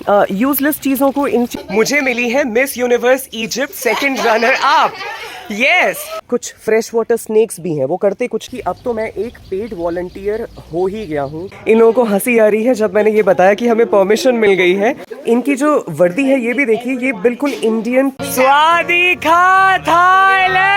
Useless चीजों को मुझे मिली है miss universe Egypt second runner up. Yes, कुछ फ्रेश वाटर स्नेक्स भी हैं। वो करते कुछ कि अब तो मैं एक पेड वॉलंटियर हो ही गया हूँ। इन लोगों को हंसी आ रही है जब मैंने ये बताया कि हमें परमिशन मिल गई है। इनकी जो वर्दी है ये भी देखिए, ये बिल्कुल इंडियन। स्वादिका थाईलैंड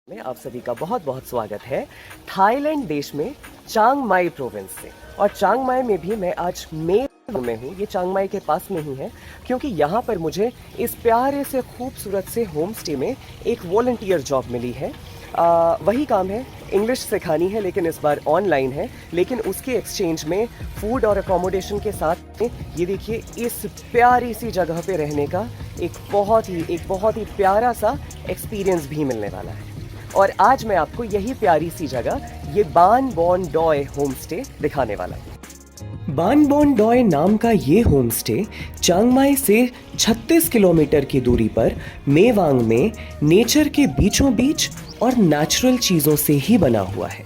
में आप सभी का बहुत बहुत स्वागत है। थाईलैंड देश में चांग माई प्रोविंस से, और चांग माई में भी मैं आज में हूँ। ये चांग माई के पास में ही है, क्योंकि यहाँ पर मुझे इस प्यारे से खूबसूरत से होम स्टे में एक वॉलंटियर जॉब मिली है। वही काम है, इंग्लिश सिखानी है, लेकिन इस बार ऑनलाइन है। लेकिन उसके एक्सचेंज में फूड और अकोमोडेशन के साथ ये देखिए इस प्यारी सी जगह पे रहने का एक बहुत ही प्यारा सा एक्सपीरियंस भी मिलने वाला है। और आज मैं आपको यही प्यारी सी जगह, ये बान बॉन डॉय होम स्टे दिखाने वाला हूँ। बान बॉन डॉय नाम का ये होम स्टे चांग माई से 36 किलोमीटर की दूरी पर मेवांग में नेचर के बीचों बीच और नेचुरल चीजों से ही बना हुआ है।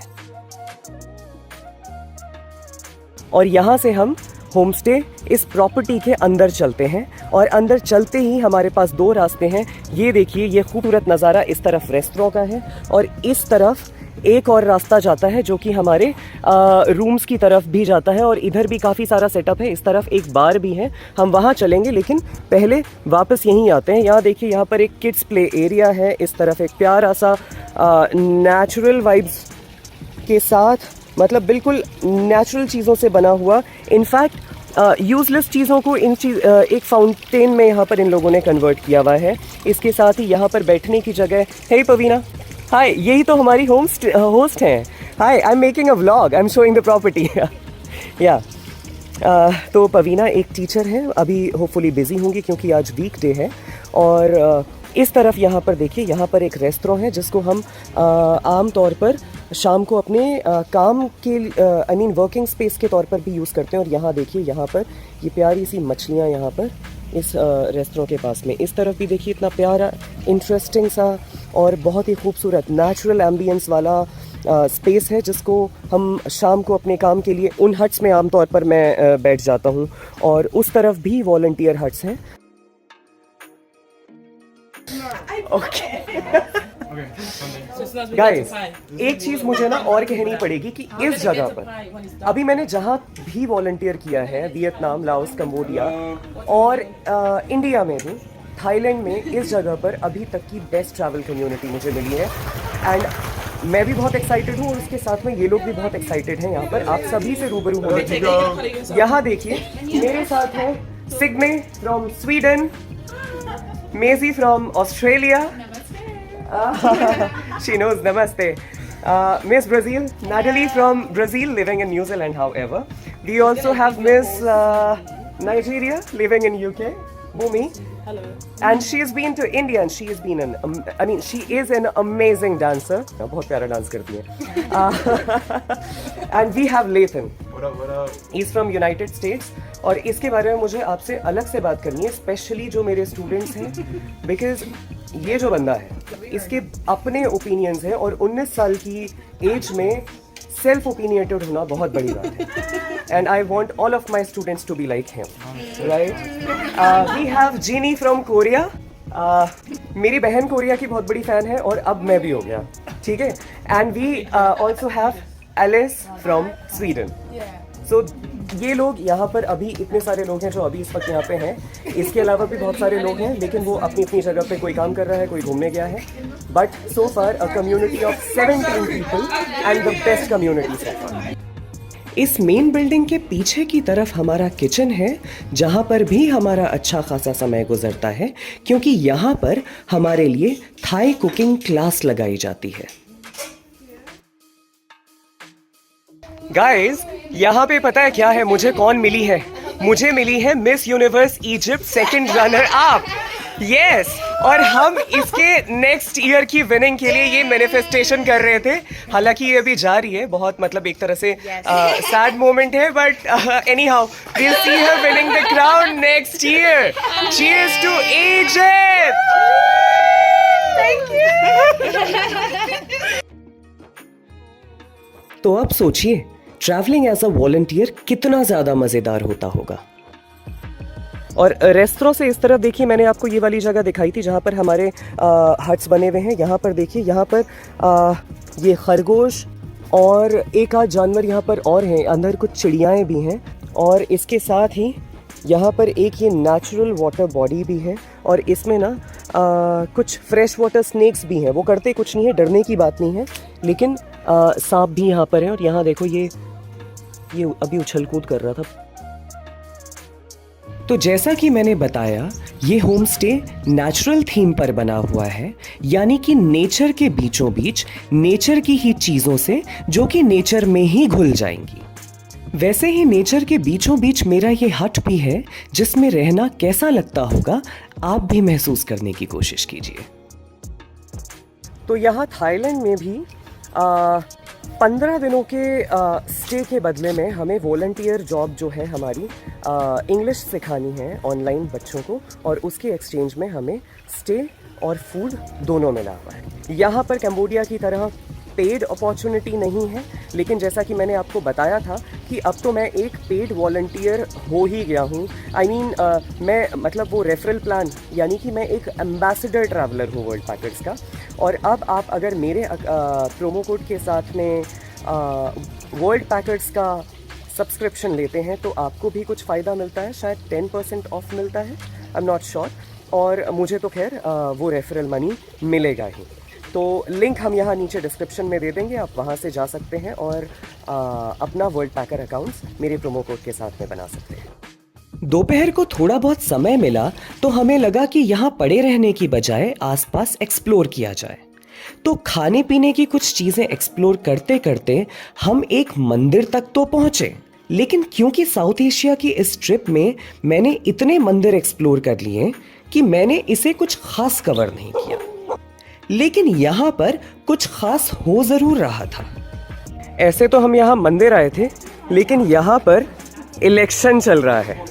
और यहाँ से हम होम स्टे इस प्रॉपर्टी के अंदर चलते हैं, और अंदर चलते ही हमारे पास दो रास्ते हैं। ये देखिए, ये खूबसूरत नज़ारा इस तरफ रेस्टोरेंट का है, और इस तरफ एक और रास्ता जाता है जो कि हमारे रूम्स की तरफ भी जाता है। और इधर भी काफ़ी सारा सेटअप है। इस तरफ एक बार भी है, हम वहाँ चलेंगे, लेकिन पहले वापस यहीं आते हैं। यहाँ देखिए, यहाँ पर एक किड्स प्ले एरिया है। इस तरफ एक प्यारा सा नेचुरल वाइब्स के साथ, मतलब बिल्कुल नेचुरल चीज़ों से बना हुआ, इनफैक्ट यूजलेस चीज़ों को एक फाउंटेन में यहाँ पर इन लोगों ने कन्वर्ट किया हुआ है। इसके साथ ही यहाँ पर बैठने की जगह है। पवीना, हाय, यही तो हमारी होस्ट हैं। Hi, I am making a vlog, I am showing the property. या तो पवीना एक टीचर है, अभी होपफुली बिजी होंगी क्योंकि आज वीकडे है। और इस तरफ यहाँ पर देखिए, यहाँ पर एक रेस्टोरेंट है जिसको हम आम तौर पर शाम को अपने काम के वर्किंग स्पेस के तौर पर भी यूज़ करते हैं। और यहाँ देखिए, यहाँ पर ये प्यारी सी मछलियाँ यहाँ पर इस रेस्टोरेंट के पास में। इस तरफ भी देखिए, इतना प्यारा इंटरेस्टिंग सा और बहुत ही खूबसूरत नेचुरल एम्बियंस वाला स्पेस है, जिसको हम शाम को अपने काम के लिए उन हट्स में आमतौर पर मैं बैठ जाता हूँ। और उस तरफ भी वॉलंटियर हट्स हैं। ओके गाइस, एक चीज मुझे ना और कहनी पड़ेगी कि इस जगह पर अभी मैंने जहां भी वॉलंटियर किया है, वियतनाम, लाओस, कंबोडिया और इंडिया में भी, थाईलैंड में, इस जगह पर अभी तक की बेस्ट ट्रैवल कम्युनिटी मुझे मिली है। एंड मैं भी बहुत एक्साइटेड हूँ, और उसके साथ में ये लोग भी बहुत एक्साइटेड हैं यहाँ पर आप सभी से रूबरू होने के लिए। यहाँ देखिए, मेरे साथ है Sigme from Sweden, Maisie from Australia. She knows namaste. Miss Brazil, Natalie from Brazil, living in New Zealand, however. We also have Miss Nigeria, living in UK, Bhumi. Hello. And she has been to India, and she has been she is an amazing dancer. बहुत प्यारा dance करती है. And we have Lathan. What up? He's from United States. और इसके बारे में मुझे आपसे अलग से बात करनी है, स्पेशली जो मेरे स्टूडेंट्स हैं, बिकॉज ये जो बंदा है, इसके अपने ओपिनियंस हैं, और 19 साल की एज में सेल्फ ओपिनियटेड होना बहुत बड़ी बात है। And I want all of my students to be like him, right. We have Genie from Korea. मेरी बहन कोरिया की बहुत बड़ी फ़ैन है, और अब मैं भी हो गया, ठीक है। And we also have Alice from Sweden. So ये लोग यहाँ पर, अभी इतने सारे लोग हैं जो अभी इस वक्त यहाँ पे हैं। इसके अलावा भी बहुत सारे लोग हैं, लेकिन वो अपनी अपनी जगह पे कोई काम कर रहा है, कोई घूमने गया है। But so far a community of 17 people and the best community so far. इस मेन बिल्डिंग के पीछे की तरफ हमारा किचन है, जहाँ पर भी हमारा अच्छा खासा समय गुजरता है, क्योंकि यहाँ पर हमारे लिए थाई कुकिंग क्लास लगाई जाती है। गाइस, यहाँ पे पता है क्या है, मुझे कौन मिली है? मुझे मिली है miss universe Egypt second runner up. Yes, और हम इसके नेक्स्ट ईयर की विनिंग के लिए ये मैनिफेस्टेशन कर रहे थे। हालांकि ये अभी जा रही है, बहुत मतलब एक तरह से सैड मोमेंट है, but anyhow we will see her winning the crown next year. Cheers to Egypt. Thank you. तो अब सोचिए ट्रैवलिंग एज अ वॉलंटियर कितना ज़्यादा मज़ेदार होता होगा। और रेस्टोरों से इस तरफ देखिए, मैंने आपको ये वाली जगह दिखाई थी जहाँ पर हमारे हट्स बने हुए हैं। यहाँ पर देखिए, यहाँ पर ये खरगोश और एक आध जानवर यहाँ पर और हैं, अंदर कुछ चिड़ियाएँ भी हैं। और इसके साथ ही यहाँ पर एक ये नेचुरल वाटर बॉडी भी है और इसमें ना कुछ फ्रेश वाटर स्नेक्स भी हैं। वो करते कुछ नहीं है, डरने की बात नहीं है, लेकिन सांप भी यहाँ पर है। और यहाँ देखो, ये अभी उछल कूद कर रहा था। तो जैसा कि मैंने बताया, ये होम स्टे नेचुरल थीम पर बना हुआ है, यानी कि नेचर के बीचों बीच नेचर की ही चीज़ों से जो कि नेचर में ही घुल जाएंगी। वैसे ही नेचर के बीचों बीच मेरा ये हट भी है, जिसमें रहना कैसा लगता होगा आप भी महसूस करने की कोशिश कीजिए। तो यहाँ थाईलैंड में भी 15 दिनों के स्टे के बदले में हमें वॉलंटियर जॉब जो है हमारी इंग्लिश सिखानी है ऑनलाइन बच्चों को, और उसके एक्सचेंज में हमें स्टे और फूड दोनों मिला हुआ है। यहाँ पर कंबोडिया की तरह पेड अपॉर्चुनिटी नहीं है, लेकिन जैसा कि मैंने आपको बताया था कि अब तो मैं एक पेड वॉलंटियर हो ही गया हूँ। मैं मतलब वो रेफरल प्लान, यानी कि मैं एक एम्बेसडर ट्रैवलर हूँ वर्ल्ड पैकेट्स का। और अब आप अगर मेरे प्रोमो कोड के साथ में वर्ल्ड पैकेट्स का सब्सक्रिप्शन लेते हैं तो आपको भी कुछ फ़ायदा मिलता है, शायद 10% ऑफ मिलता है, आई एम नॉट श्योर। और मुझे तो खैर वो रेफरल मनी मिलेगा ही। तो लिंक हम यहाँ नीचे डिस्क्रिप्शन में दे देंगे, आप वहाँ से जा सकते हैं और अपना वर्ल्ड पैकर अकाउंट्स मेरे प्रोमो कोड के साथ में बना सकते हैं। दोपहर को थोड़ा बहुत समय मिला तो हमें लगा कि यहाँ पड़े रहने की बजाय आसपास एक्सप्लोर किया जाए। तो खाने पीने की कुछ चीज़ें एक्सप्लोर करते करते हम एक मंदिर तक तो पहुँचे, लेकिन क्योंकि साउथ एशिया की इस ट्रिप में मैंने इतने मंदिर एक्सप्लोर कर लिए कि मैंने इसे कुछ खास कवर नहीं किया। लेकिन यहाँ पर कुछ खास हो ज़रूर रहा था। ऐसे तो हम यहाँ मंदिर आए थे, लेकिन यहाँ पर इलेक्शन चल रहा है।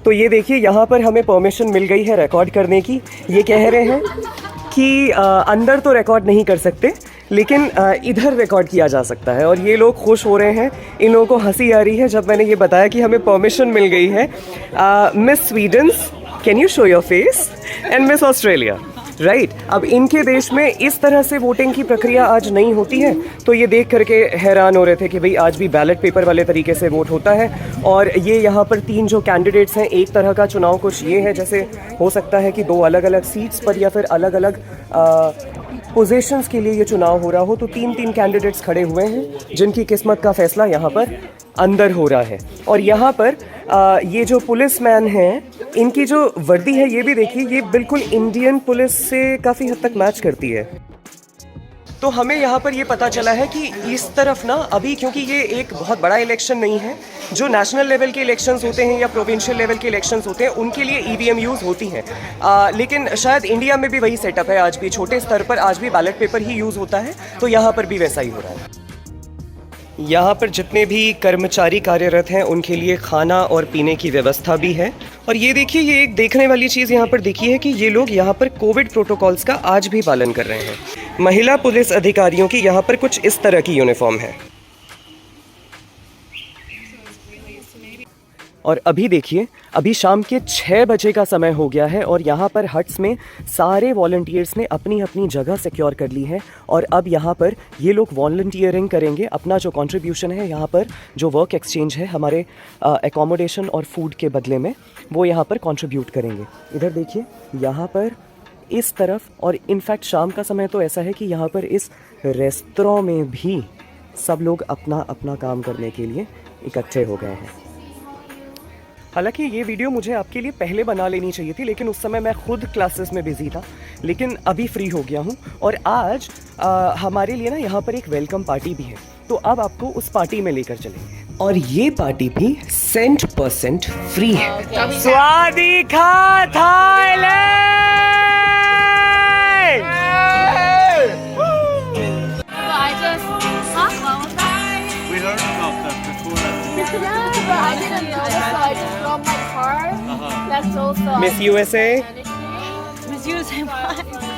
तो ये देखिए, यहाँ पर हमें परमिशन मिल गई है रिकॉर्ड करने की। ये कह रहे हैं कि अंदर तो रिकॉर्ड नहीं कर सकते, लेकिन इधर रिकॉर्ड किया जा सकता है। और ये लोग खुश हो रहे हैं, इन लोगों को हंसी आ रही है जब मैंने ये बताया कि हमें परमिशन मिल गई है। Miss Swedens, can you show your face, and Miss Australia, right. अब इनके देश में इस तरह से वोटिंग की प्रक्रिया आज नहीं होती है, तो ये देख करके हैरान हो रहे थे कि भाई आज भी बैलेट पेपर वाले तरीके से वोट होता है। और ये यहाँ पर 3 जो कैंडिडेट्स हैं, एक तरह का चुनाव कुछ ये है जैसे हो सकता है कि 2 अलग अलग सीट्स पर या फिर अलग अलग पोजीशंस के लिए ये चुनाव हो रहा हो। तो 3 कैंडिडेट्स खड़े हुए हैं जिनकी किस्मत का फैसला यहाँ पर अंदर हो रहा है। और यहाँ पर ये जो पुलिस मैन हैं, इनकी जो वर्दी है ये भी देखिए, ये बिल्कुल इंडियन पुलिस से काफ़ी हद तक मैच करती है। तो हमें यहाँ पर ये पता चला है कि इस तरफ ना अभी, क्योंकि ये एक बहुत बड़ा इलेक्शन नहीं है, जो नेशनल लेवल के इलेक्शंस होते हैं या प्रोविंशियल लेवल के इलेक्शंस होते हैं उनके लिए ईवीएम यूज़ होती हैं। लेकिन शायद इंडिया में भी वही सेटअप है, आज भी छोटे स्तर पर आज भी बैलेट पेपर ही यूज़ होता है, तो यहाँ पर भी वैसा ही हो रहा है। यहाँ पर जितने भी कर्मचारी कार्यरत हैं उनके लिए खाना और पीने की व्यवस्था भी है। और ये देखिए, ये एक देखने वाली चीज़ यहाँ पर देखी है कि ये लोग यहाँ पर कोविड प्रोटोकॉल्स का आज भी पालन कर रहे हैं। महिला पुलिस अधिकारियों की यहाँ पर कुछ इस तरह की यूनिफॉर्म है। और अभी देखिए, अभी शाम के 6 बजे का समय हो गया है और यहाँ पर हट्स में सारे वॉलंटियर्स ने अपनी अपनी जगह सिक्योर कर ली है। और अब यहाँ पर ये लोग वॉलंटियरिंग करेंगे, अपना जो कंट्रीब्यूशन है यहाँ पर, जो वर्क एक्सचेंज है हमारे एकोमोडेशन और फूड के बदले में, वो यहाँ पर कंट्रीब्यूट करेंगे। इधर देखिए, यहाँ पर इस तरफ, और इनफैक्ट शाम का समय तो ऐसा है कि यहाँ पर इस रेस्तरां में भी सब लोग अपना अपना काम करने के लिए इकट्ठे हो गए हैं। हालांकि ये वीडियो मुझे आपके लिए पहले बना लेनी चाहिए थी, लेकिन उस समय मैं खुद क्लासेस में बिजी था, लेकिन अभी फ्री हो गया हूँ। और आज हमारे लिए ना यहाँ पर एक वेलकम पार्टी भी है, तो अब आपको उस पार्टी में लेकर चलेंगे। और ये पार्टी भी 100% फ्री है। स्वादिका Thailand. I didn't know, so I just dropped my car. That's also Miss USA. Miss USA.